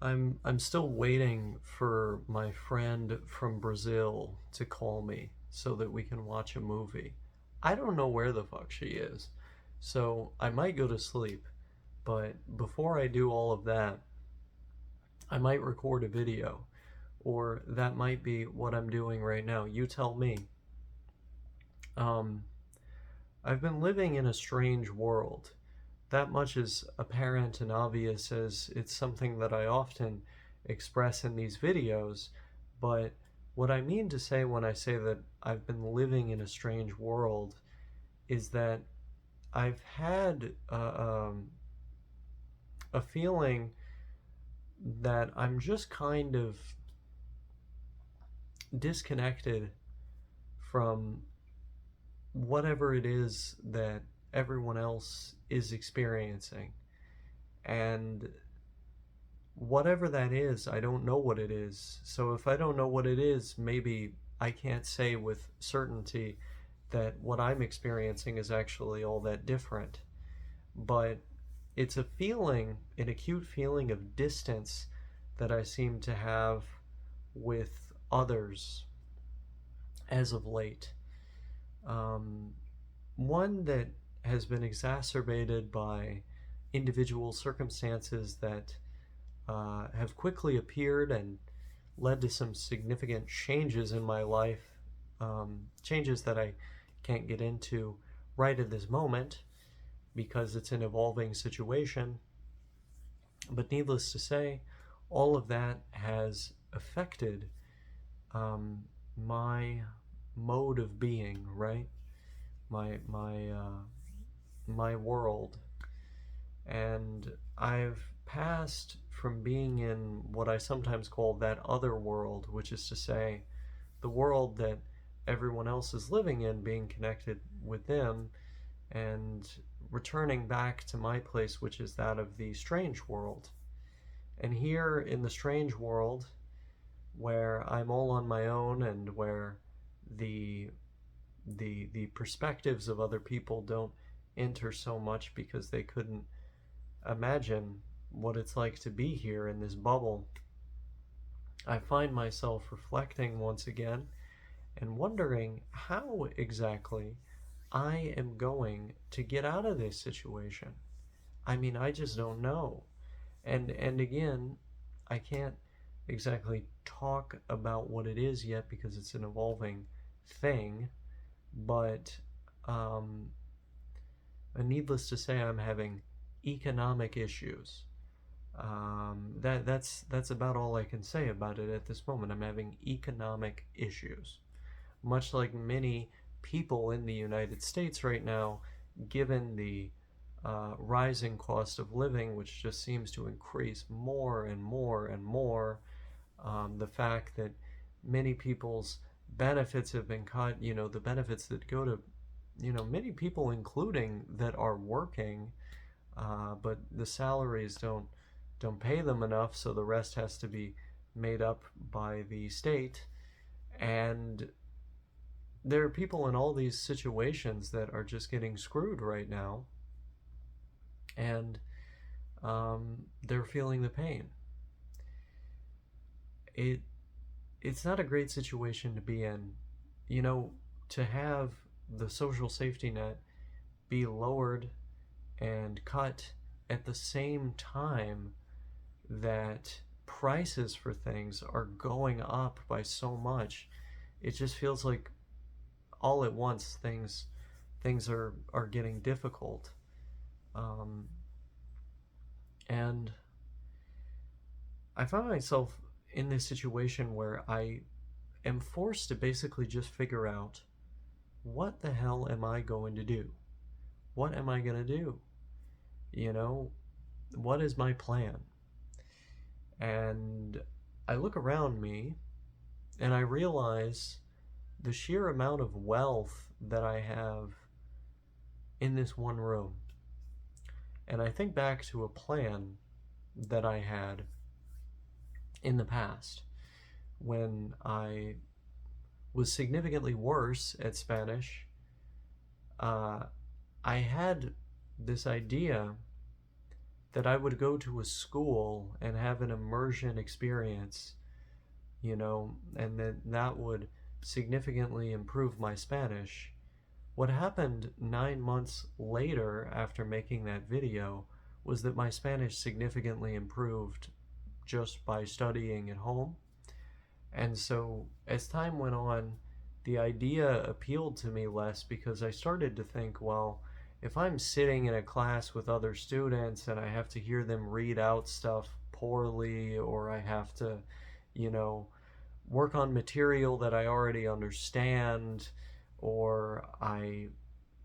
I'm still waiting for my friend from Brazil to call me so that we can watch a movie. I don't know where the fuck she is. So I might go to sleep, but before I do all of that, I might record a video, or that might be what I'm doing right now. You tell me. Um, I've been living in a strange world. That much is apparent and obvious as it's something that I often express in these videos, but what I mean to say when I say that I've been living in a strange world is that I've had a feeling that I'm just kind of disconnected from whatever it is that everyone else is experiencing. And whatever that is, I don't know what it is. So if I don't know what it is, maybe I can't say with certainty that what I'm experiencing is actually all that different. But it's a feeling, an acute feeling of distance that I seem to have with others as of late. Um, One that has been exacerbated by individual circumstances that have quickly appeared and led to some significant changes in my life, changes that I can't get into right at this moment because it's an evolving situation. But needless to say, all of that has affected my mode of being, right? My world, and I've passed from being in what I sometimes call that other world, which is to say, the world that everyone else is living in, being connected with them, and returning back to my place, which is that of the strange world. And here in the strange world, where I'm all on my own and where the the perspectives of other people don't enter so much because they couldn't imagine what it's like to be here in this bubble, I find myself reflecting once again and wondering how exactly I am going to get out of this situation. I mean, I just don't know. And again, I can't exactly talk about what it is yet because it's an evolving thing, but um, needless to say, I'm having economic issues. That's about all I can say about it at this moment. I'm having economic issues, much like many people in the United States right now, given the rising cost of living, which just seems to increase more and more and more. The fact that many people's benefits have been cut, the benefits that go to, many people, including that are working, but the salaries don't pay them enough, so the rest has to be made up by the state. And there are people in all these situations that are just getting screwed right now, and they're feeling the pain. It it's not a great situation to be in. You know, to have the social safety net be lowered and cut at the same time that prices for things are going up by so much, it just feels like all at once things are getting difficult. Um, and I find myself in this situation where I am forced to basically just figure out, what the hell am I going to do? What am I going to do? You know, what is my plan? And I look around me and I realize the sheer amount of wealth that I have in this one room. And I think back to a plan that I had in the past when I was significantly worse at Spanish. uh, I had this idea that I would go to a school and have an immersion experience, and that would significantly improve my Spanish. What happened 9 months later after making that video was that my Spanish significantly improved just by studying at home. And so as time went on, the idea appealed to me less because I started to think, well, if I'm sitting in a class with other students and I have to hear them read out stuff poorly, or I have to, you know, work on material that I already understand, or I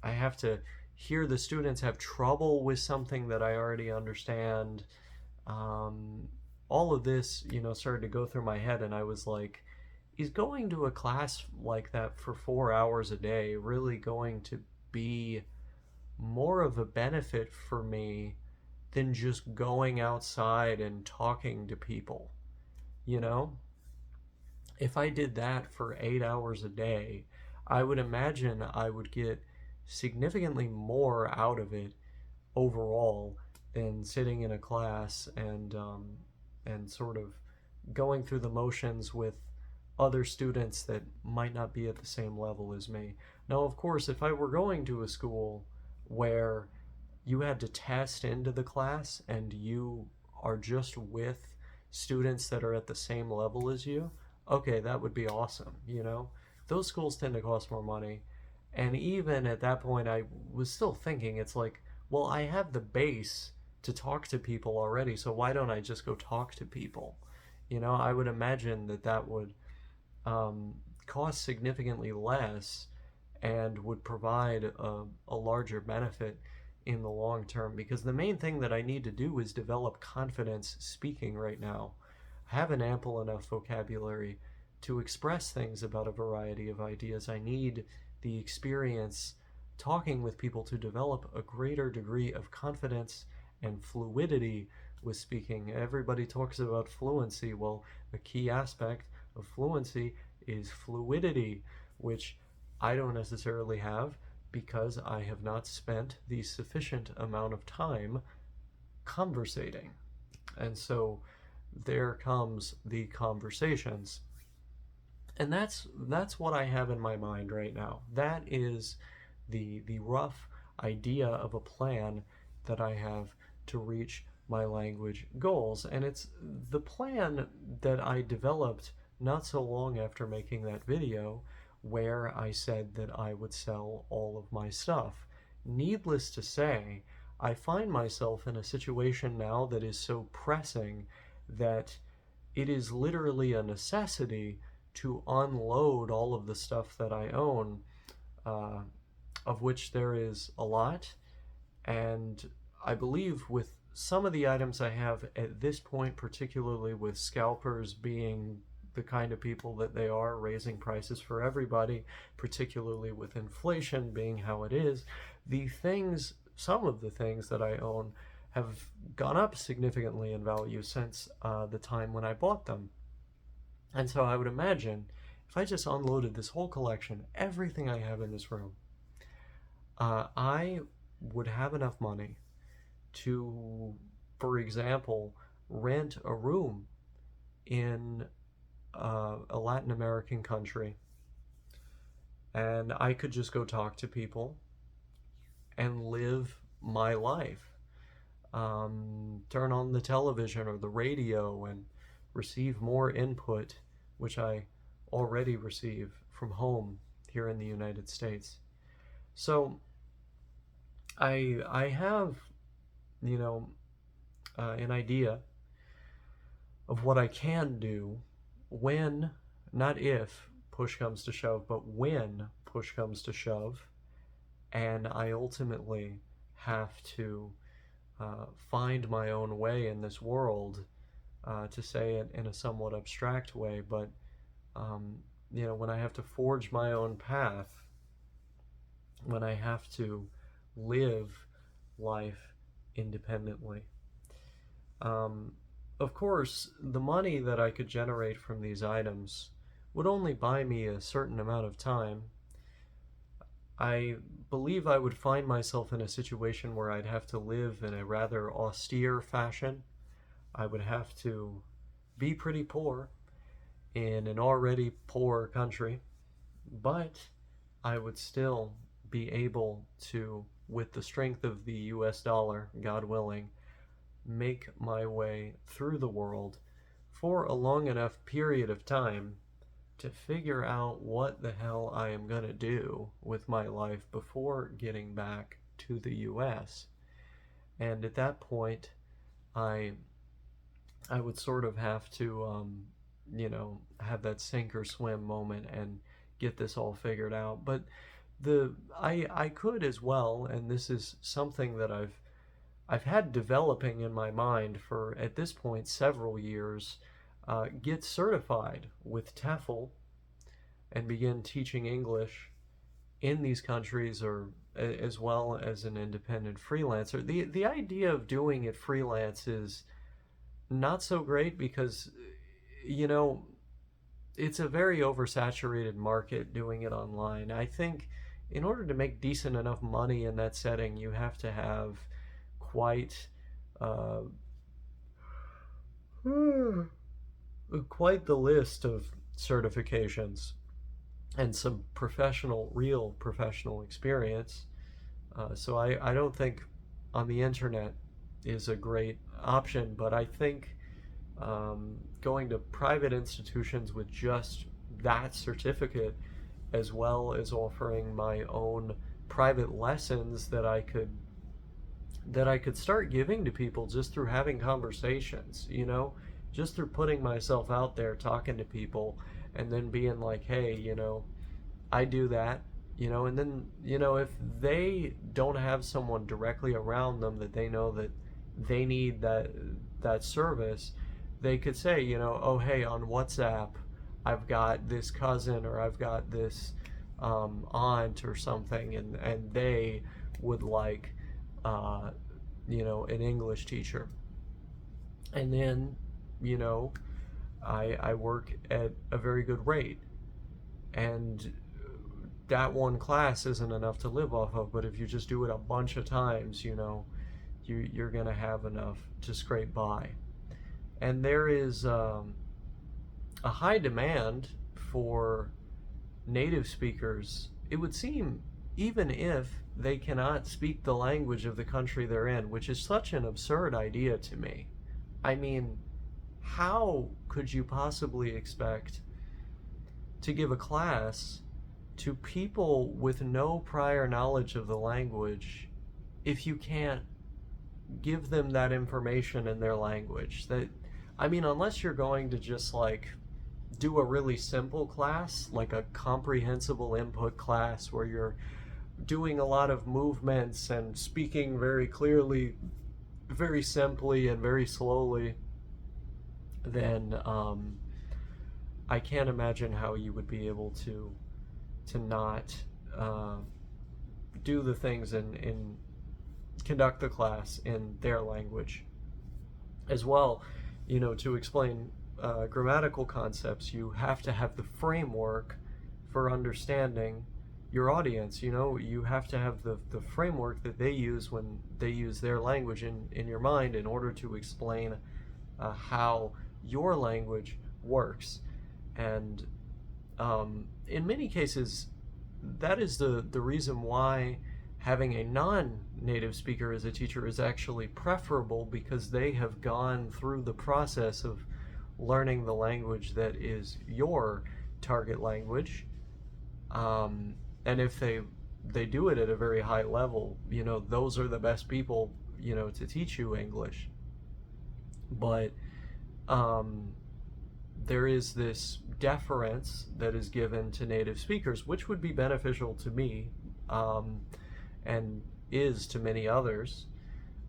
have to hear the students have trouble with something that I already understand. Um, all of this, started to go through my head, and I was like, is going to a class like that for 4 hours a day really going to be more of a benefit for me than just going outside and talking to people? You know? If I did that for 8 hours a day, I would imagine I would get significantly more out of it overall than sitting in a class and sort of going through the motions with other students that might not be at the same level as me. Now, of course, if I were going to a school where you had to test into the class and you are just with students that are at the same level as you, okay, that would be awesome. Those schools tend to cost more money. And even at that point, I was still thinking, it's like, well, I have the base to talk to people already, so why don't I just go talk to people? I would imagine that would um, cost significantly less and would provide a larger benefit in the long term, because the main thing that I need to do is develop confidence speaking right now. I have an ample enough vocabulary to express things about a variety of ideas. I need the experience talking with people to develop a greater degree of confidence and fluidity with speaking. Everybody talks about fluency. Well, a key aspect of fluency is fluidity, which I don't necessarily have because I have not spent the sufficient amount of time conversating. And so there comes the conversations. And that's what I have in my mind right now. That is the rough idea of a plan that I have to reach my language goals. And it's the plan that I developed not so long after making that video, where I said that I would sell all of my stuff. Needless to say, I find myself in a situation now that is so pressing that it is literally a necessity to unload all of the stuff that I own, uh, of which there is a lot. And I believe with some of the items I have at this point, particularly with scalpers being the kind of people that they are, raising prices for everybody, particularly with inflation being how it is, some of the things that I own have gone up significantly in value since the time when I bought them. And so I would imagine if I just unloaded this whole collection, everything I have in this room, I would have enough money to, for example, rent a room in a Latin American country, and I could just go talk to people and live my life. Turn on the television or the radio and receive more input, which I already receive from home here in the United States. So I have, an idea of what I can do when, not if push comes to shove, but when push comes to shove, and I ultimately have to find my own way in this world, to say it in a somewhat abstract way, but when I have to forge my own path, when I have to live life independently. Of course, the money that I could generate from these items would only buy me a certain amount of time. I believe I would find myself in a situation where I'd have to live in a rather austere fashion. I would have to be pretty poor in an already poor country, but I would still be able to, with the strength of the US dollar, God willing, make my way through the world for a long enough period of time to figure out what the hell I am going to do with my life before getting back to the US. And at that point, I I would sort of have to have that sink or swim moment and get this all figured out. But I could as well, and this is something that I've had developing in my mind for, at this point, several years, get certified with TEFL and begin teaching English in these countries, or as well as an independent freelancer. The idea of doing it freelance is not so great because, you know, it's a very oversaturated market doing it online. I think in order to make decent enough money in that setting, you have to have quite uh, quite the list of certifications and some real professional experience. So I don't think on the internet is a great option, but I think going to private institutions with just that certificate, as well as offering my own private lessons that I could start giving to people just through having conversations, just through putting myself out there, talking to people, and then being like, hey, I do that, and then, if they don't have someone directly around them that they know that they need that service, they could say, oh, hey, on WhatsApp, I've got this cousin, or I've got this aunt or something, and they would like, an English teacher. And then, I work at a very good rate. And that one class isn't enough to live off of, but if you just do it a bunch of times, you're going to have enough to scrape by. And there is a high demand for native speakers, it would seem, even if they cannot speak the language of the country they're in, which is such an absurd idea to me. I mean, how could you possibly expect to give a class to people with no prior knowledge of the language if you can't give them that information in their language? Unless you're going to just do a really simple class, like a comprehensible input class where you're doing a lot of movements and speaking very clearly, very simply, and very slowly, then I can't imagine how you would be able to not do the things and conduct the class in their language. As well, to explain grammatical concepts, you have to have the framework for understanding your audience. You have to have the framework that they use when they use their language in your mind in order to explain how your language works. And in many cases, that is the reason why having a non-native speaker as a teacher is actually preferable, because they have gone through the process of learning the language that is your target language. And if they do it at a very high level, those are the best people, to teach you English. But there is this deference that is given to native speakers, which would be beneficial to me, and is to many others.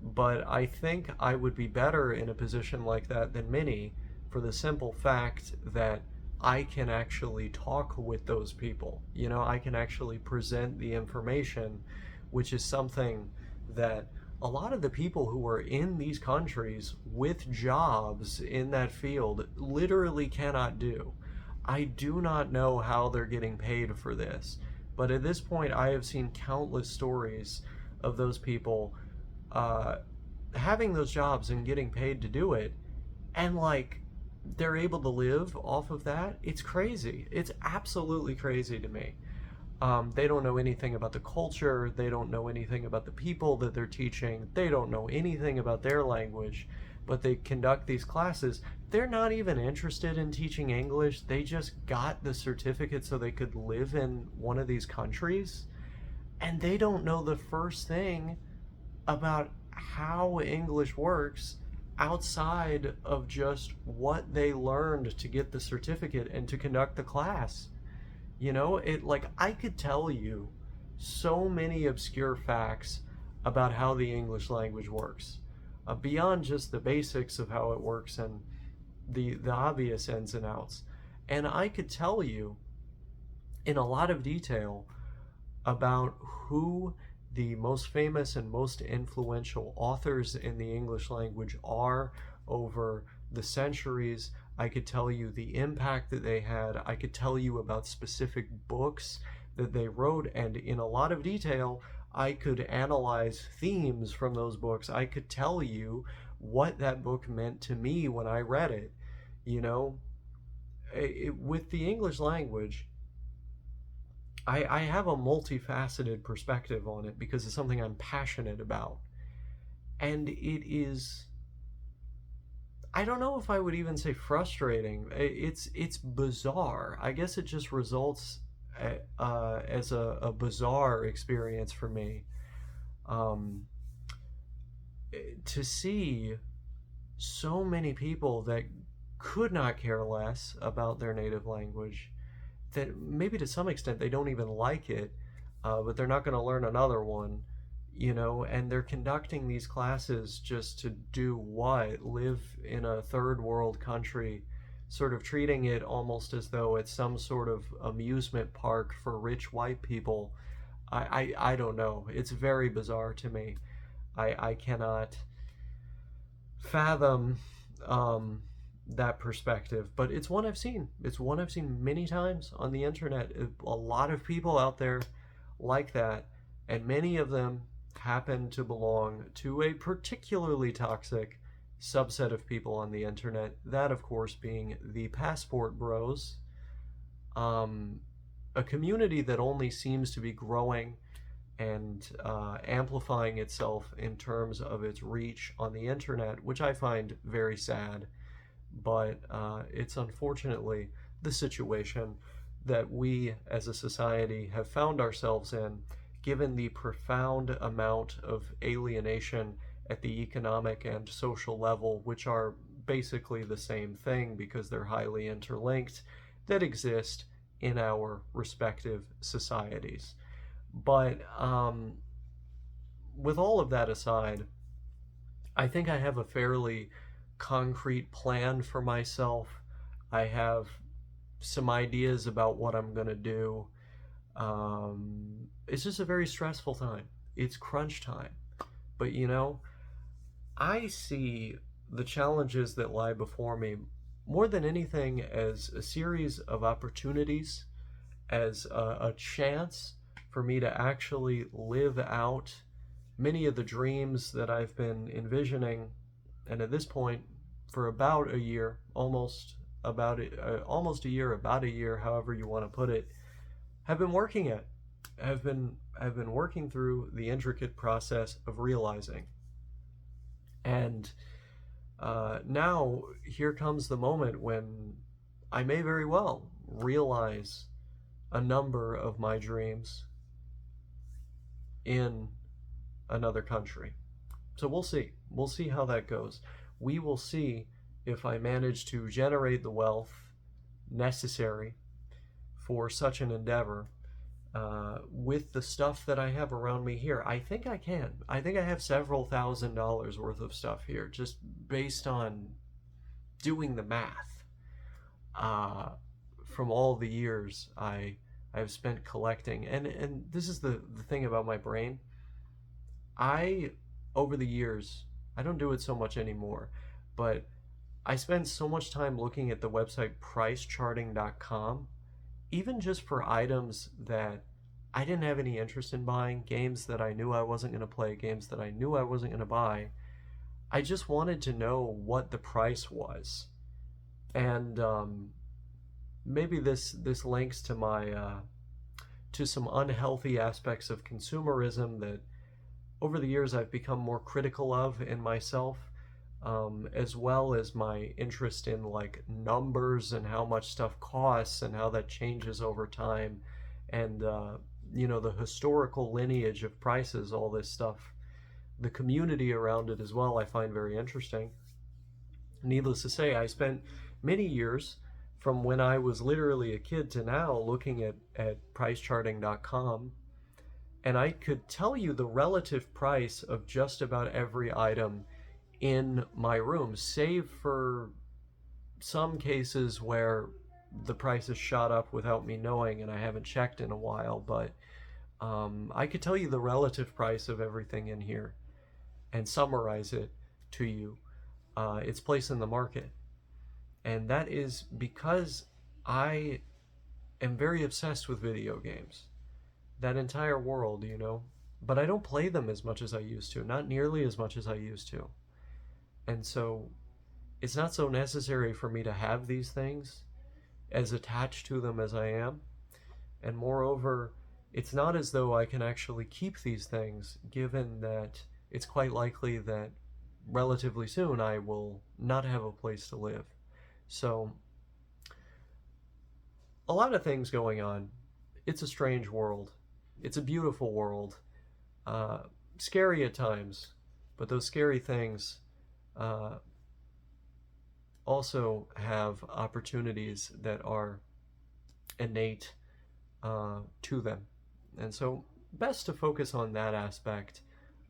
But I think I would be better in a position like that than many, for the simple fact that I can actually talk with those people. I can actually present the information, which is something that a lot of the people who are in these countries with jobs in that field literally cannot do. I do not know how they're getting paid for this, But at this point, I have seen countless stories of those people uh, having those jobs and getting paid to do it, and like they're able to live off of that. It's crazy. It's absolutely crazy to me. They don't know anything about the culture. They don't know anything about the people that they're teaching. They don't know anything about their language, but they conduct these classes. They're not even interested in teaching English. They just got the certificate so they could live in one of these countries. And they don't know the first thing about how English works outside of just what they learned to get the certificate and to conduct the class. You know, it like I could tell you so many obscure facts about how the English language works, beyond just the basics of how it works and the obvious ins and outs. And I could tell you in a lot of detail about who the most famous and most influential authors in the English language are over the centuries. I could tell you the impact that they had. I could tell you about specific books that they wrote, and in a lot of detail, I could analyze themes from those books. I could tell you what that book meant to me when I read it. You know, with the English language, I have a multifaceted perspective on it because it's something I'm passionate about. And it is, I don't know if I would even say frustrating. It's bizarre. I guess it just results as a bizarre experience for me. Um, to see so many people that could not care less about their native language, that maybe to some extent they don't even like it, but they're not going to learn another one, you know, and they're conducting these classes just to do what? Live in a third world country, sort of treating it almost as though it's some sort of amusement park for rich white people. I don't know. It's very bizarre to me. I cannot fathom that perspective, but it's one I've seen. It's one I've seen many times on the internet. A lot of people out there like that, and many of them happen to belong to a particularly toxic subset of people on the internet. That, of course, being the passport bros, a community that only seems to be growing and amplifying itself in terms of its reach on the internet, which I find very sad. But it's unfortunately the situation that we as a society have found ourselves in, given the profound amount of alienation at the economic and social level, which are basically the same thing because they're highly interlinked, that exist in our respective societies. But with all of that aside, I think I have a fairly concrete plan for myself. I have some ideas about what I'm going to do. It's just a very stressful time. It's crunch time. But you know, I see the challenges that lie before me more than anything as a series of opportunities, as a chance for me to actually live out many of the dreams that I've been envisioning, and at this point, for about a year, almost a year, however you want to put it, have been working at, have been working through the intricate process of realizing. And now here comes the moment when I may very well realize a number of my dreams in another country. So we'll see. We'll see how that goes. We will see if I manage to generate the wealth necessary for such an endeavor with the stuff that I have around me here. I think I can. I think I have several $1,000s worth of stuff here, just based on doing the math from all the years I've spent collecting. And this is the thing about my brain. Over the years, I don't do it so much anymore, but I spend so much time looking at the website pricecharting.com, even just for items that I didn't have any interest in buying games that I knew I wasn't going to play, games that I knew I wasn't going to buy. I just wanted to know what the price was. And maybe this links to my to some unhealthy aspects of consumerism that over the years I've become more critical of in myself, as well as my interest in like numbers and how much stuff costs and how that changes over time, and the historical lineage of prices, all this stuff, the community around it as well, I find very interesting. Needless to say, I spent many years from when I was literally a kid to now looking at pricecharting.com, and I could tell you the relative price of just about every item in my room, save for some cases where the price has shot up without me knowing and I haven't checked in a while. But I could tell you the relative price of everything in here and summarize it to you, its place in the market. And that is because I am very obsessed with video games. That entire world, But I don't play them as much as I used to, not nearly as much as I used to. And so it's not so necessary for me to have these things as attached to them as I am. And moreover, it's not as though I can actually keep these things, given that it's quite likely that relatively soon I will not have a place to live. So, a lot of things going on. It's a strange world. It's a beautiful world. Scary at times, but those scary things also have opportunities that are innate to them. And so, best to focus on that aspect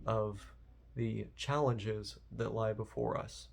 of the challenges that lie before us.